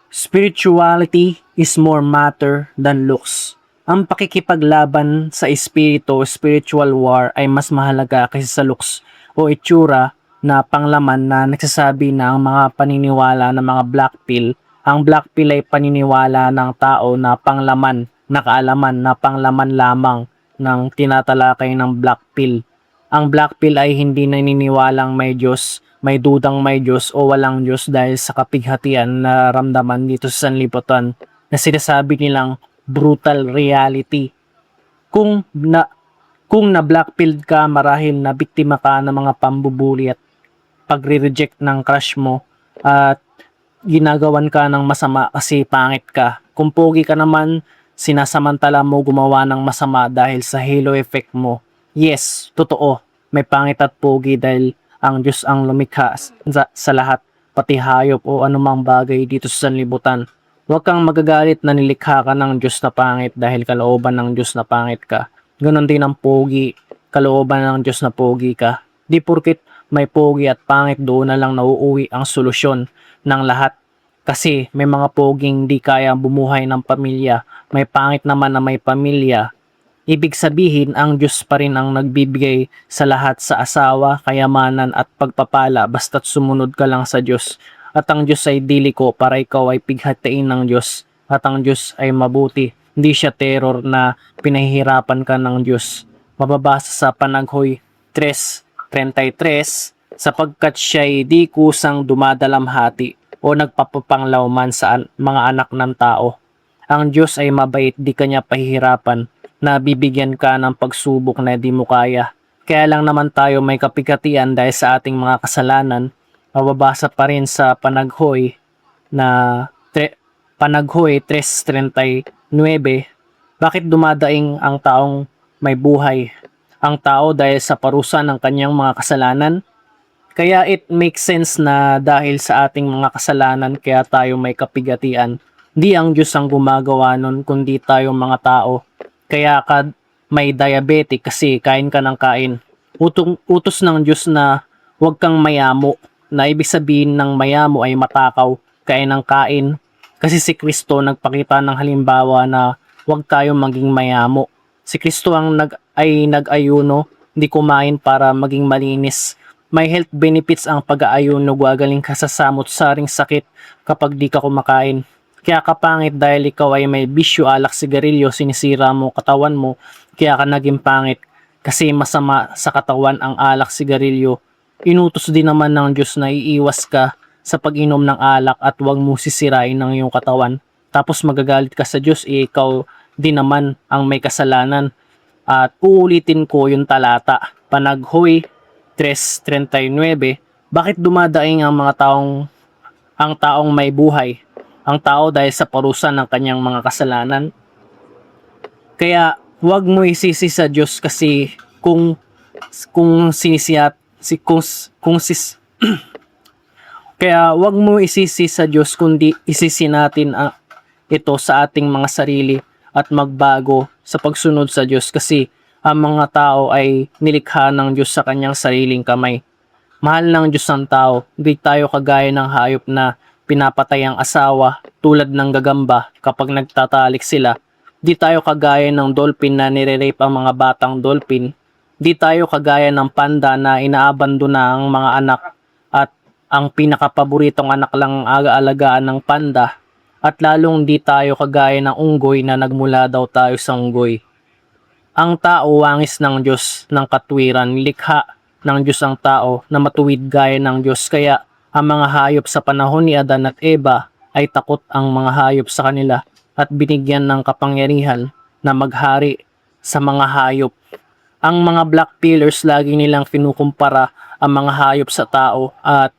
Spirituality is more matter than looks. Ang pakikipaglaban sa espiritu, spiritual war ay mas mahalaga kaysa sa looks o itsura na panglaman na nagsasabi na ang mga paniniwala ng mga black pill. Ang black pill ay paniniwala ng tao na panglaman, na kaalaman na panglaman lamang ng tinatalakay ng black pill. Ang black pill ay hindi naniniwalang may Diyos, may dudang may Diyos o walang Diyos dahil sa kapighatian na ramdaman dito sa sanlibutan na sinasabi nilang brutal reality. Kung na black pilled ka, marahil na biktima ka ng mga pambubuli at pagre-reject ng crush mo at ginagawan ka ng masama kasi pangit ka. Kung pogi ka naman, sinasamantala mo gumawa ng masama dahil sa halo effect mo. Yes, totoo. May pangit at pogi dahil ang Diyos ang lumikha sa lahat, pati hayop o anumang bagay dito sa sanlibutan. Huwag kang magagalit na nilikha ka ng Diyos na pangit dahil kalooban ng Diyos na pangit ka. Ganon din ang pogi, kalooban ng Diyos na pogi ka. Di porkit may pogi at pangit doon na lang nauuwi ang solusyon ng lahat. Kasi may mga poging di kaya bumuhay ng pamilya, may pangit naman na may pamilya. Ibig sabihin, ang Diyos pa rin ang nagbibigay sa lahat sa asawa, kayamanan at pagpapala basta't sumunod ka lang sa Diyos. At ang Diyos ay diliko para ikaw ay pighatiin ng Diyos. At ang Diyos ay mabuti. Hindi siya terror na pinahihirapan ka ng Diyos. Mababasa sa Panaghoy 3:33, sapagkat siya'y di kusang dumadalamhati o nagpapapanglaw man sa mga anak ng tao. Ang Diyos ay mabait, di kanya pahihirapan na bibigyan ka ng pagsubok na di mo kaya. Kaya lang naman tayo may kapigatian dahil sa ating mga kasalanan. Mababasa pa rin sa Panaghoy na Panaghoy 3:39, bakit dumadaing ang taong may buhay? Ang tao dahil sa parusa ng kanyang mga kasalanan. Kaya it makes sense na dahil sa ating mga kasalanan kaya tayo may kapigatian. Di ang Diyos ang gumagawa nun kundi tayo mga tao. Kaya ka may diabetic kasi kain ka ng kain. Utos ng Diyos na huwag kang mayamo, na ibig sabihin ng mayamo ay matakaw, kain ng kain. Kasi si Kristo nagpakita ng halimbawa na huwag tayo maging mayamo. Si Kristo ang nag-ayuno, hindi kumain para maging malinis. May health benefits ang pag-aayuno, gagaling ka sa samot-saring sakit kapag di ka kumakain. Kaya kapangit dahil ikaw ay may bisyo, alak, sigarilyo, sinisira mo katawan mo, kaya ka naging pangit kasi masama sa katawan ang alak, sigarilyo. Inutos din naman ng Diyos na iiwas ka sa pag-inom ng alak at huwag mo sisirain ng iyong katawan. Tapos magagalit ka sa Diyos, ikaw din naman ang may kasalanan. At uulitin ko yung talata, Panaghoy 3:39, bakit dumadaing ang taong may buhay? Ang tao dahil sa parusa ng kanyang mga kasalanan. Kaya huwag mo isisi sa Diyos kasi kung kaya huwag mo isisi sa Diyos kundi isisi natin ito sa ating mga sarili at magbago sa pagsunod sa Diyos kasi ang mga tao ay nilikha ng Diyos sa kanyang sariling kamay. Mahal ng Diyos ang tao, hindi tayo kagaya ng hayop na pinapatay ang asawa tulad ng gagamba kapag nagtatalik sila. Di tayo kagaya ng dolphin na nire-rape ang mga batang dolphin. Di tayo kagaya ng panda na inaabandona ang mga anak at ang pinakapaboritong anak lang aga-alagaan ng panda. At lalong di tayo kagaya ng unggoy na nagmula daw tayo sa unggoy. Ang tao wangis ng Diyos ng katwiran, likha ng Diyos ang tao na matuwid gaya ng Diyos. Kaya ang mga hayop sa panahon ni Adan at Eva ay takot ang mga hayop sa kanila at binigyan ng kapangyarihan na maghari sa mga hayop. Ang mga black pillars lagi nilang kinukumpara ang mga hayop sa tao at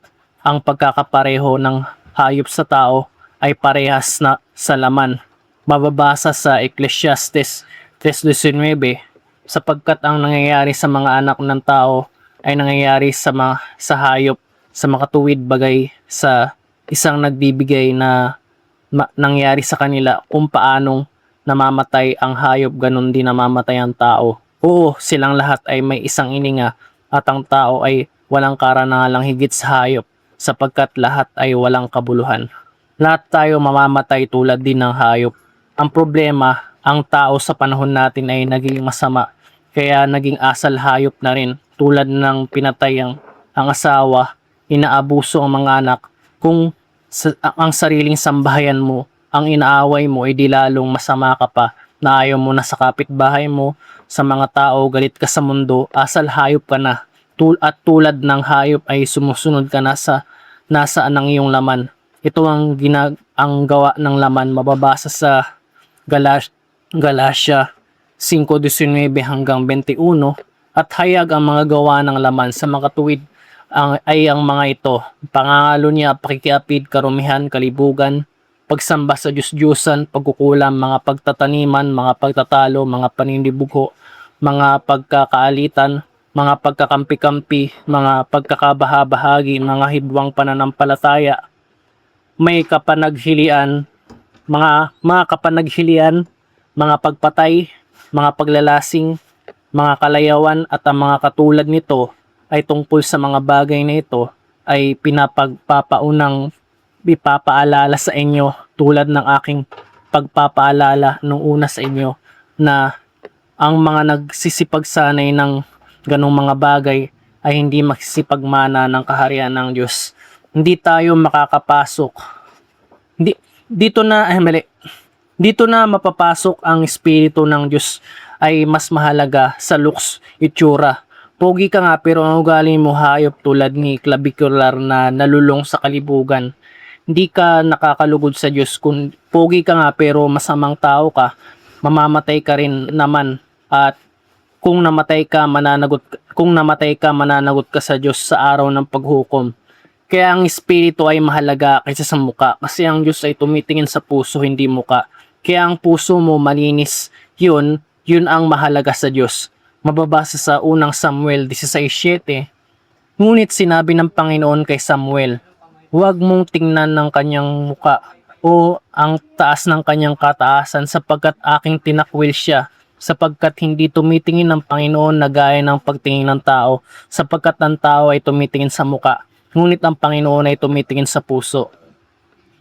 ang pagkakapareho ng hayop sa tao ay parehas na sa laman. Mababasa sa Ecclesiastes 3:19, sapagkat ang nangyayari sa mga anak ng tao ay nangyayari sa hayop, sa makatuwid bagay sa isang nagbibigay na nangyari sa kanila kung paanong namamatay ang hayop, ganun din namamatay ang tao. Oo, silang lahat ay may isang ininga at ang tao ay walang karangalang higit sa hayop sapagkat lahat ay walang kabuluhan. Lahat tayo mamamatay tulad din ng hayop. Ang problema, ang tao sa panahon natin ay naging masama. Kaya naging asal hayop na rin. Tulad ng pinatay ang asawa, inaabuso ang mga anak. Kung ang sariling sambahayan mo, ang inaaway mo, ay di lalong masama ka pa, na ayaw mo na sa kapitbahay mo, sa mga tao, galit ka sa mundo, asal hayop ka na. At tulad ng hayop ay sumusunod ka na sa nasaan ang iyong laman. Ito ang gawa ng laman, mababasa sa Galatia 5:19 hanggang 21, at hayag ang mga gawa ng laman sa makatuwid ay ang mga ito: pangangalo niya, pakikiapid, karumihan, kalibugan, pagsamba sa Diyos-Diyosan, pagkukulam, mga pagtataniman, mga pagtatalo, mga paninibugho, mga pagkakaalitan, mga pagkakampi-kampi, mga pagkakabaha-bahagi, mga hidwang pananampalataya, may kapanaghilian, mga kapanaghilian, mga pagpatay, mga paglalasing, mga kalayawan, at ang mga katulad nito ay tungkol sa mga bagay na ito ay pinapagpapaunang ipapaalala sa inyo, tulad ng aking pagpapaalala nung una sa inyo, na ang mga nagsisipagsanay ng ganong mga bagay ay hindi magsisipagmana ng kaharian ng Diyos. Hindi tayo makakapasok. Hindi, dito na, mali. Dito na mapapasok ang Espiritu ng Diyos ay mas mahalaga sa looks, itsura. Pogi ka nga pero ang ugali mo hayop, tulad ni clavicular na nalulong sa kalibugan. Hindi ka nakakalugod sa Diyos. Kung pogi ka nga pero masamang tao ka, mamamatay ka rin naman. At kung namatay ka, mananagot ka sa Diyos sa araw ng paghukom. Kaya ang Espiritu ay mahalaga kaysa sa muka, kasi ang Diyos ay tumitingin sa puso, hindi muka. Kaya ang puso mo malinis, yun ang mahalaga sa Diyos. Mababasa sa unang Samuel 16:7. Ngunit sinabi ng Panginoon kay Samuel, huwag mong tingnan ng kanyang muka o ang taas ng kanyang kataasan, sapagkat aking tinakwil siya, sapagkat hindi tumitingin ng Panginoon na gaya ng pagtingin ng tao, sapagkat ang tao ay tumitingin sa muka, ngunit ang Panginoon ay tumitingin sa puso.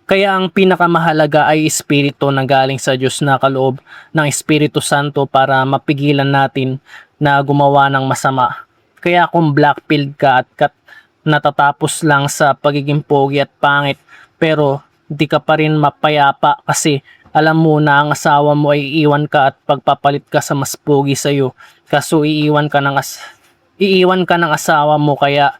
Kaya ang pinakamahalaga ay Espiritu na galing sa Diyos, na kaloob ng Espiritu Santo para mapigilan natin na gumawa ng masama. Kaya kung blackpilled ka at natatapos lang sa pagiging pogi at pangit, pero di ka pa rin mapayapa kasi alam mo na ang asawa mo ay iiwan ka at pagpapalit ka sa mas pogi sa'yo. Kaso iiwan ka ng asawa mo, kaya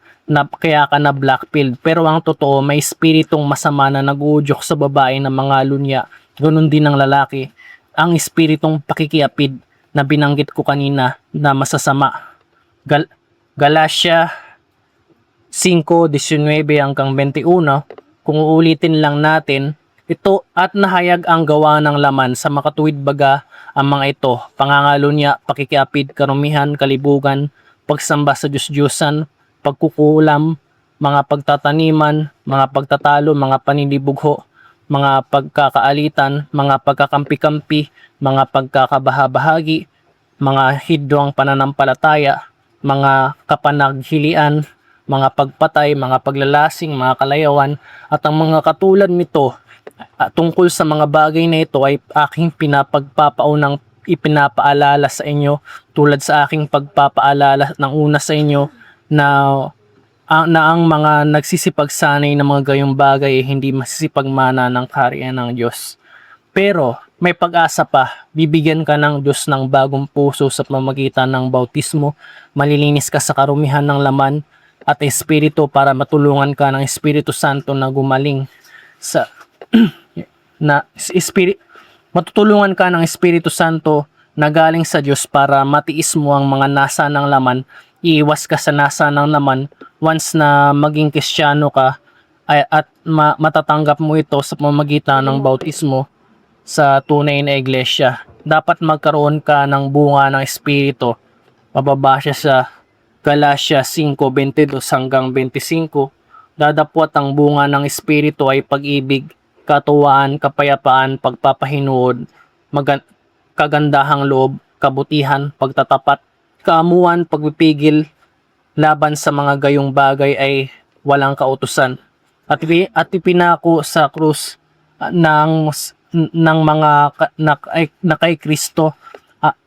ka na blackpilled. Pero ang totoo, may espiritong masama na nag-uudyok sa babae ng mga lunya. Ganun din ng lalaki. Ang espiritong pakikiapid na binanggit ko kanina na masasama. Galatia 5:19 hanggang 21. Kung uulitin lang natin, ito at nahayag ang gawa ng laman sa makatuwid baga ang mga ito: pangangalo niya, pakikiapid, karumihan, kalibugan, pagsamba sa Diyos-Diyosan, pagkukulam, mga pagtataniman, mga pagtatalo, mga paninibugho, mga pagkakaalitan, mga pagkakampi-kampi, mga pagkakabaha-bahagi, mga hidwang pananampalataya, mga kapanaghilian, mga pagpatay, mga paglalasing, mga kalayawan, at ang mga katulad nito. Tungkol sa mga bagay na ito ay aking pinapagpapaunang ipinapaalala sa inyo, tulad sa aking pagpapaalala ng una sa inyo na ang mga nagsisipagsanay ng mga gayong bagay ay hindi masisipagmana ng kaharian ng Diyos. Pero may pag-asa pa, bibigyan ka ng Diyos ng bagong puso sa pamamagitan ng bautismo, malilinis ka sa karumihan ng laman at Espiritu para matulungan ka ng Espiritu Santo na gumaling sa matutulungan ka ng Espiritu Santo na galing sa Diyos para matiis mo ang mga nasa ng laman. Iiwas ka sa nasa ng laman once na maging Kristiyano ka at matatanggap mo ito sa pamamagitan ng bautismo sa tunay na iglesia. Dapat magkaroon ka ng bunga ng Espiritu. Mababasa sa Galatia 5:22 hanggang 25. Dadapwat ang bunga ng Espiritu ay pag-ibig, katuwaan, kapayapaan, pagpapahinuod, kagandahang loob, kabutihan, pagtatapat, kaamuan, pagpipigil. Laban sa mga gayong bagay ay walang kautusan. At ipinako sa krus ng mga na kay Kristo,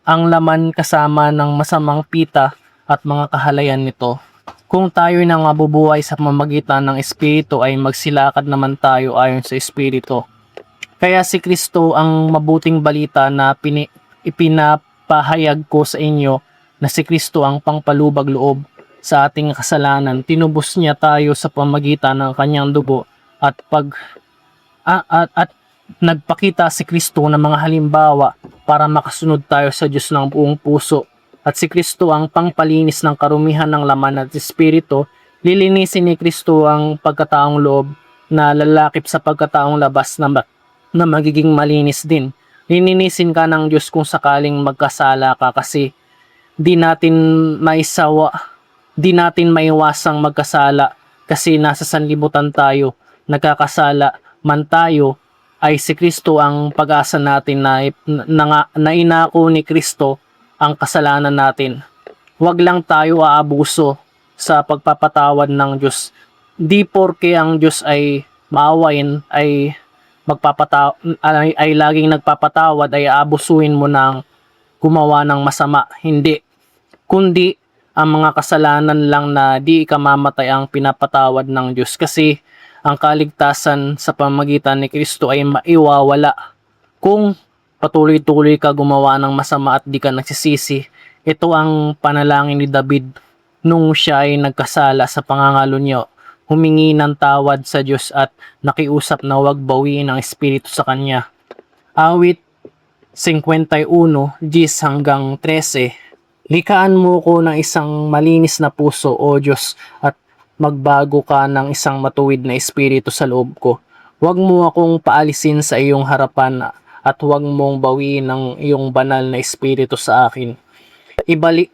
ang laman kasama ng masamang pita at mga kahalayan nito. Kung tayo nang mabubuhay sa pamamagitan ng Espiritu ay magsilakad naman tayo ayon sa Espiritu. Kaya si Kristo ang mabuting balita na ipinapahayag ko sa inyo, na si Kristo ang pangpalubag loob sa ating kasalanan. Tinubos niya tayo sa pamamagitan ng kanyang dugo at at nagpakita si Kristo ng mga halimbawa para makasunod tayo sa Diyos ng buong puso. At si Kristo ang pangpalinis ng karumihan ng laman at espiritu. Lilinisin ni Kristo ang pagkataong loob na lalakip sa pagkataong labas na magiging malinis din. Lilinisin ka ng Diyos kung sakaling magkasala ka, kasi di natin maiwasang magkasala kasi nasa sanlibutan tayo. Nagkakasala man tayo, ay si Kristo ang pag-asa natin na inako ni Kristo ang kasalanan natin. Huwag lang tayo aabuso sa pagpapatawad ng Diyos. Di porke ang Diyos ay maawain ay laging nagpapatawad ay aabusuhin mo ng gumawa ng masama. Hindi. Kundi ang mga kasalanan lang na di ikamamatay ang pinapatawad ng Diyos, kasi ang kaligtasan sa pamamagitan ni Kristo ay maiwawala kung patuloy-tuloy ka gumawa ng masama at di ka nagsisisi. Ito ang panalangin ni David nung siya ay nagkasala sa pangangalo niya. Humingi ng tawad sa Diyos at nakiusap na huwag bawiin ang Espiritu sa kanya. Awit 51, 10 hanggang 13. Likaan mo ko ng isang malinis na puso, O Diyos, at magbago ka ng isang matuwid na espiritu sa loob ko. Huwag mo akong paalisin sa iyong harapan at huwag mong bawiin ang iyong banal na espiritu sa akin. Ibalik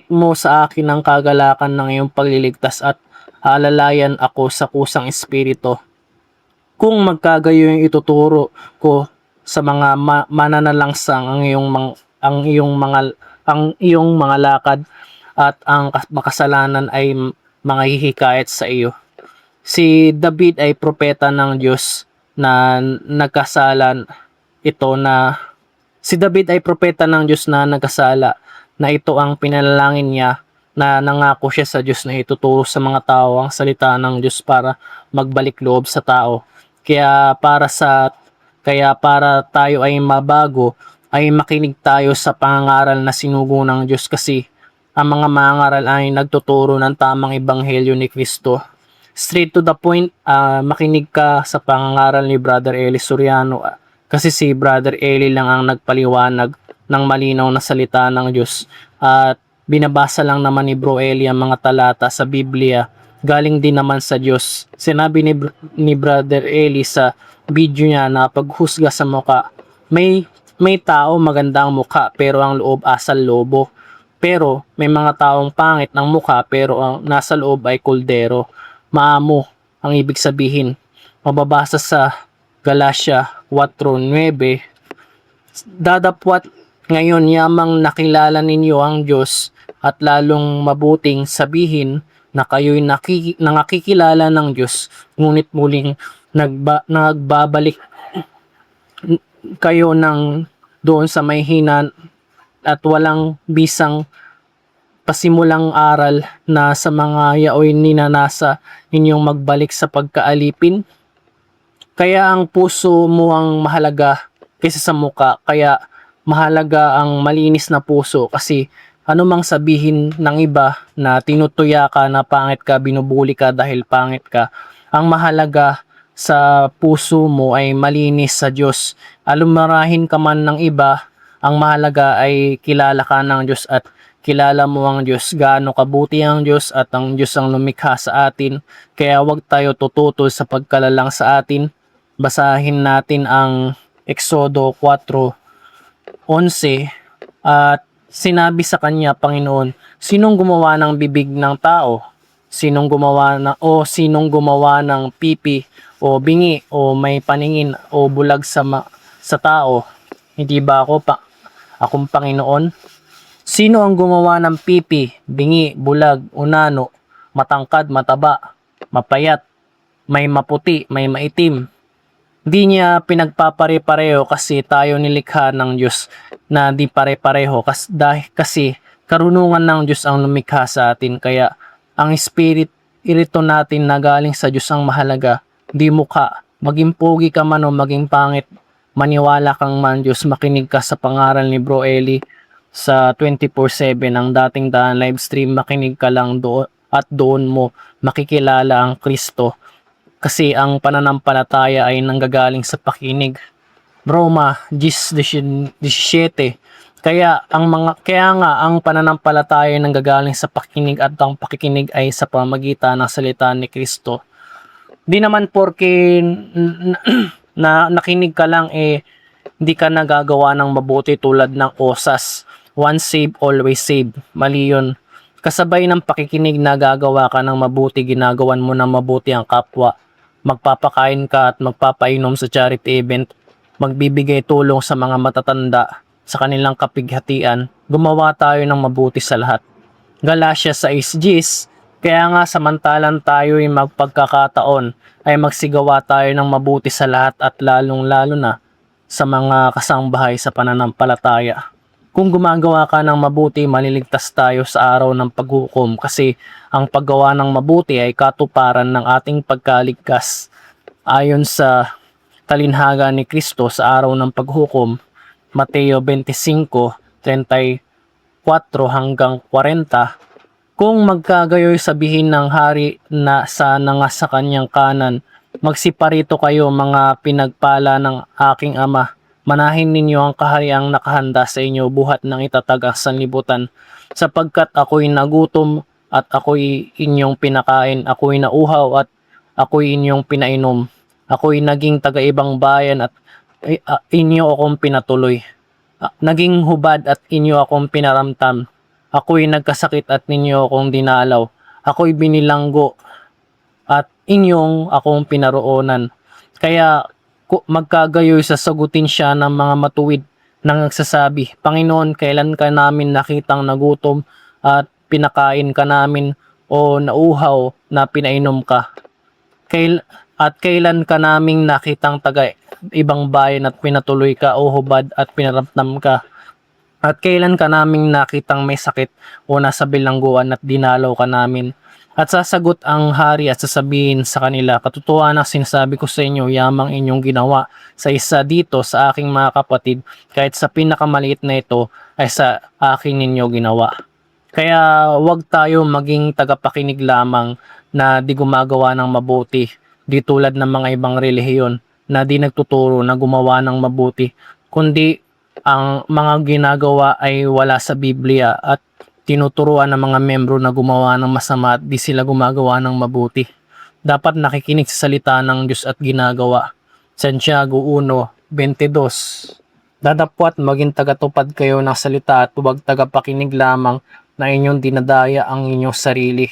mo sa akin ang kagalakan ng iyong pagliligtas at aalalayan ako sa kusang espiritu. Kung magkagayo yung ituturo ko sa mga mananalangsang ang iyong mga lakad, at ang makasalanan ay mga hihikayat sa iyo. Si David ay propeta ng Diyos na nagkasala na ito ang pinalangin niya, na nangako siya sa Diyos na ituturo sa mga tao ang salita ng Diyos para magbalik loob sa tao. Kaya para tayo ay mabago, ay makinig tayo sa pangangaral na sinugo ng Diyos, kasi ang mga mangaral ay nagtuturo ng tamang ebanghelyo ni Kristo. Straight to the point, makinig ka sa pangangaral ni Brother Eli Soriano, kasi si Brother Eli lang ang nagpaliwanag ng malinaw na salita ng Diyos. At binabasa lang naman ni Bro Eli ang mga talata sa Biblia, galing din naman sa Diyos. Sinabi ni Brother Eli sa video niya na paghusga sa muka, may tao magandang muka pero ang loob asal lobo. Pero may mga taong pangit ng mukha pero ang nasa loob ay kuldero. Maamo ang ibig sabihin. Mababasa sa Galatia 4:9. Dadapwat ngayon yamang nakilala ninyo ang Diyos at lalong mabuting sabihin na kayo'y nakikilala ng Diyos, ngunit muling nagbabalik kayo ng doon sa may hina at walang bisang pasimulang aral na sa mga yaoy ninanasa ninyong magbalik sa pagkaalipin. Kaya ang puso mo ang mahalaga kaysa sa muka. Kaya mahalaga ang malinis na puso, kasi anumang sabihin ng iba na tinutuya ka na pangit ka, binubuli ka dahil pangit ka, ang mahalaga sa puso mo ay malinis sa Diyos. Alumarahin ka man ng iba, ang mahalaga ay kilala ka ng Diyos at kilala mo ang Diyos, gaano kabuti ang Diyos at ang Diyos ang lumikha sa atin. Kaya huwag tayo tututol sa pagkalalang sa atin. Basahin natin ang Exodo 4:11 at sinabi sa kanya, Panginoon, sinong gumawa ng bibig ng tao? Sinong gumawa ng pipi o bingi o may paningin o bulag sa tao? Hindi ba akong Panginoon? Sino ang gumawa ng pipi, bingi, bulag, unano, matangkad, mataba, mapayat, may maputi, may maitim? Di niya pinagpapare-pareho kasi tayo nilikha ng Diyos na di pare-pareho kasi karunungan ng Diyos ang lumikha sa atin, kaya ang espiritu natin na galing sa Diyos ang mahalaga, di mukha. Maging pogi ka man o maging pangit, maniwala kang man Diyos, makinig ka sa pangaral ni Bro Eli sa 24/7 ang dating daan live stream, makinig ka lang doon at doon mo makikilala ang Kristo kasi ang pananampalataya ay nanggagaling sa pakinig. Roma 10:17. Kaya nga ang pananampalataya ay nanggagaling sa pakinig at ang pakikinig ay sa pamagitan ng salita ni Kristo. Di naman porke na nakinig ka lang hindi ka nagagawa ng mabuti tulad ng osas. Once saved, always saved. Mali yun. Kasabay ng pakikinig na gagawa ka ng mabuti, ginagawan mo ng mabuti ang kapwa. Magpapakain ka at magpapainom sa charity event. Magbibigay tulong sa mga matatanda sa kanilang kapighatian. Gumawa tayo ng mabuti sa lahat. Galatia 6:10. Kaya nga samantalang tayo ay magpagkakataon ay magsigawa tayo ng mabuti sa lahat at lalong-lalo na sa mga kasangbahay sa pananampalataya. Kung gumagawa ka ng mabuti, maliligtas tayo sa araw ng paghukom kasi ang paggawa ng mabuti ay katuparan ng ating pagkaligtas. Ayon sa talinhaga ni Kristo sa araw ng paghukom, Mateo 25:34 hanggang 40, kung magkagayoy sabihin ng hari na sa sa kanyang kanan, magsiparito kayo mga pinagpala ng aking ama. Manahin ninyo ang kahariang nakahanda sa inyo buhat ng itatag ang sanlibutan, sapagkat ako'y nagutom at ako'y inyong pinakain, ako'y nauhaw at ako'y inyong pinainom, ako'y naging taga-ibang bayan at inyo akong pinatuloy, naging hubad at inyo akong pinaramtam, ako'y nagkasakit at ninyo akong dinalaw, ako'y binilanggo at inyong akong pinaroonan. Kaya magkagayoy sasagutin siya ng mga matuwid nang nagsasabi, Panginoon, kailan ka namin nakitang nagutom at pinakain ka namin o nauhaw na pinainom ka? At kailan ka naming nakitang taga ibang bayan at pinatuloy ka o hubad at pinaramdam ka? At kailan ka naming nakitang may sakit o nasa bilangguan at dinalaw ka namin? At sasagot ang hari at sasabihin sa kanila, katotohanan sinasabi ko sa inyo, yamang inyong ginawa sa isa dito sa aking mga kapatid, kahit sa pinakamaliit na ito ay sa akin ninyo ginawa. Kaya wag tayo maging tagapakinig lamang na di gumagawa ng mabuti, di tulad ng mga ibang relihiyon na di nagtuturo na gumawa ng mabuti, kundi ang mga ginagawa ay wala sa Biblia at tinuturuan ng mga membro na gumawa ng masama at di sila gumagawa ng mabuti. Dapat nakikinig sa salita ng Diyos at ginagawa. Santiago 1:22. Dadapwat maging tagatupad kayo ng salita at huwag tagapakinig lamang na inyong dinadaya ang inyong sarili.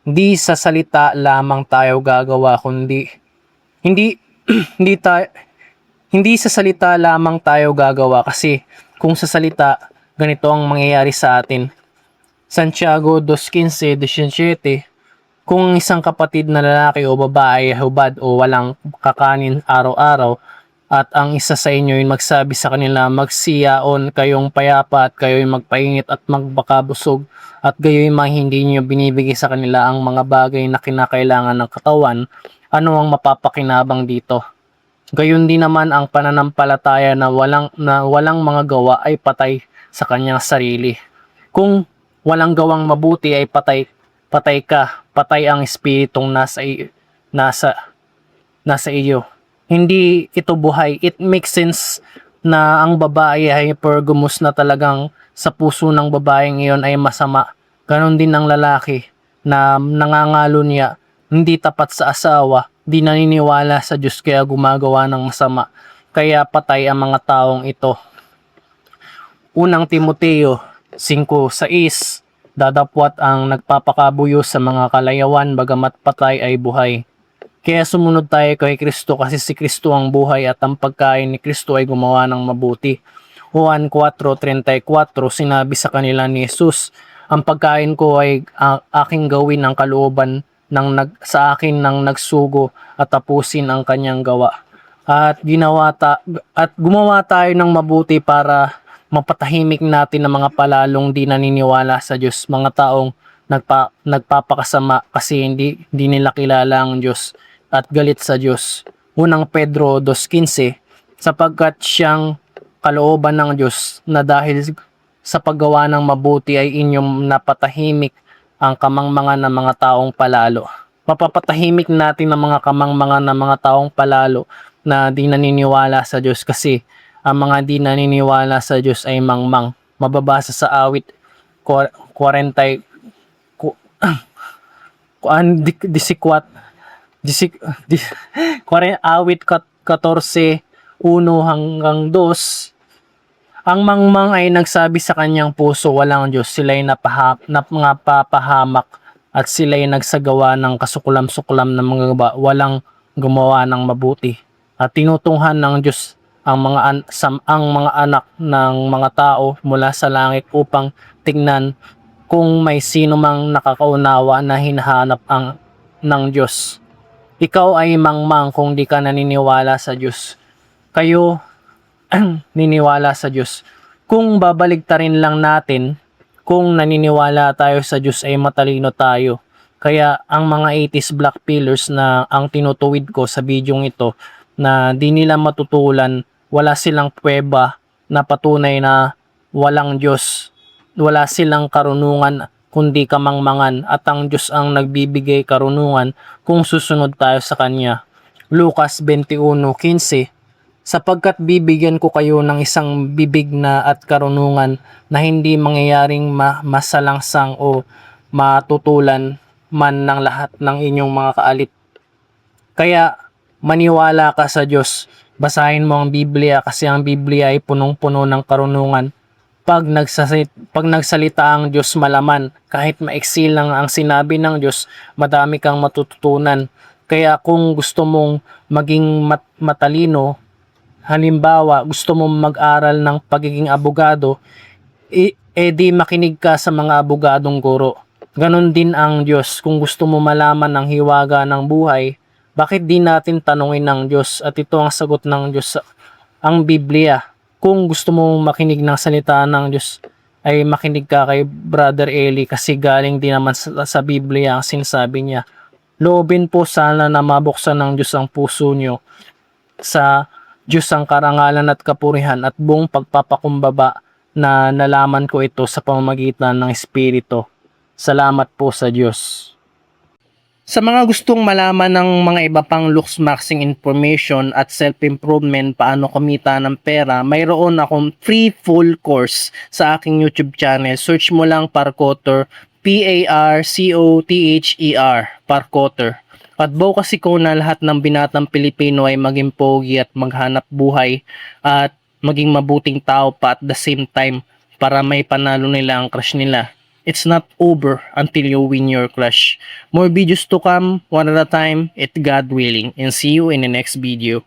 Hindi sa salita lamang tayo gagawa kundi hindi hindi tayo hindi sa salita lamang tayo gagawa kasi kung sa salita ganito ang mangyayari sa atin. Santiago 2:15-17. Kung isang kapatid na lalaki o babae hubad o walang kakanin araw-araw at ang isa sa inyo ay magsabi sa kanila, magsiyaon kayong payapa at kayo'y magpainit at magbakabusog at gayo'y hindi niyo binibigay sa kanila ang mga bagay na kinakailangan ng katawan, ano ang mapapakinabang dito? Gayon din naman ang pananampalataya na walang mga gawa ay patay sa kanyang sarili. Kung walang gawang mabuti ay patay ka, patay ang espiritong nasa iyo. Hindi ito buhay. It makes sense na ang babae ay hypergamous na talagang sa puso ng babaeng iyon ay masama. Ganon din ang lalaki na nangangalo niya, hindi tapat sa asawa, di naniniwala sa Diyos kaya gumagawa ng masama. Kaya patay ang mga taong ito. Unang Timoteo 5:6. Dadapwat ang nagpapakabuyo sa mga kalayawan bagamat patay ay buhay. Kaya sumunod tayo kay Kristo kasi si Kristo ang buhay at ang pagkain ni Kristo ay gumawa ng mabuti. Juan 4:34, sinabi sa kanila ni Jesus, ang pagkain ko ay aking gawin ang kalooban sa akin ng nagsugo at tapusin ang kanyang gawa. at at gumawa tayo ng mabuti para mapatahimik natin ang mga palalong di naniniwala sa Diyos, mga taong nagpapakasama kasi hindi nila kilala ang Diyos at galit sa Diyos. Unang Pedro 2:15, sapagkat siyang kalooban ng Diyos na dahil sa paggawa ng mabuti ay inyong napatahimik ang kamangmangan ng mga taong palalo. Mapapatahimik natin ang mga kamangmangan ng mga taong palalo na di naniniwala sa Diyos kasi ang mga di naniniwala sa Diyos ay mangmang. Mababasa sa awit 40 ku- kuan 14 awit 14:1 hanggang 2. Ang mangmang ay nagsabi sa kanyang puso, walang Diyos. Sila'y napapahamak at sila'y nagsagawa ng kasuklam-suklam ng mga walang gumawa ng mabuti. At tinutunghan ng Diyos ang mga anak ng mga tao mula sa langit upang tignan kung may sino mang nakakaunawa na hinahanap ng Diyos. Ikaw ay mangmang kung di ka naniniwala sa Diyos. Kayo niniwala sa Diyos. Kung babaligtarin lang natin, kung naniniwala tayo sa Diyos ay matalino tayo. Kaya ang mga 80s black pillars na ang tinutuwid ko sa bidyong ito na di nila matutulan, wala silang pweba na patunay na walang Diyos. Wala silang karunungan kundi kamangmangan at ang Diyos ang nagbibigay karunungan kung susunod tayo sa Kanya. Lucas 21:15, sapagkat bibigyan ko kayo ng isang bibig na at karunungan na hindi mangyayaring masalangsang o matutulan man ng lahat ng inyong mga kaalit. Kaya maniwala ka sa Diyos. Basahin mo ang Biblia kasi ang Biblia ay punong-puno ng karunungan. Pag nagsalita ang Diyos malaman, kahit maiksi lang ang sinabi ng Diyos, madami kang matututunan. Kaya kung gusto mong maging matalino, halimbawa, gusto mong mag-aral ng pagiging abogado, di makinig ka sa mga abogadong guro. Ganon din ang Diyos. Kung gusto mo malaman ang hiwaga ng buhay, bakit di natin tanungin ng Diyos? At ito ang sagot ng Diyos, ang Biblia. Kung gusto mo makinig ng salita ng Diyos, ay makinig ka kay Brother Eli kasi galing din naman sa Biblia ang sinasabi niya. Loobin po sana na mabuksan ng Diyos ang puso nyo sa Diyos ang karangalan at kapurihan at buong pagpapakumbaba na nalaman ko ito sa pamamagitan ng Espiritu. Salamat po sa Diyos. Sa mga gustong malaman ng mga iba pang looks-maxing information at self-improvement paano kumita ng pera, mayroon akong free full course sa aking YouTube channel. Search mo lang Parkoter, Parcoter, Parkoter. At bukas ko na lahat ng binatang Pilipino ay maging pogi at maghanap buhay at maging mabuting tao pa at the same time para may panalo nila ang crush nila. It's not over until you win your crush. More videos to come, one at a time, it God willing, and see you in the next video.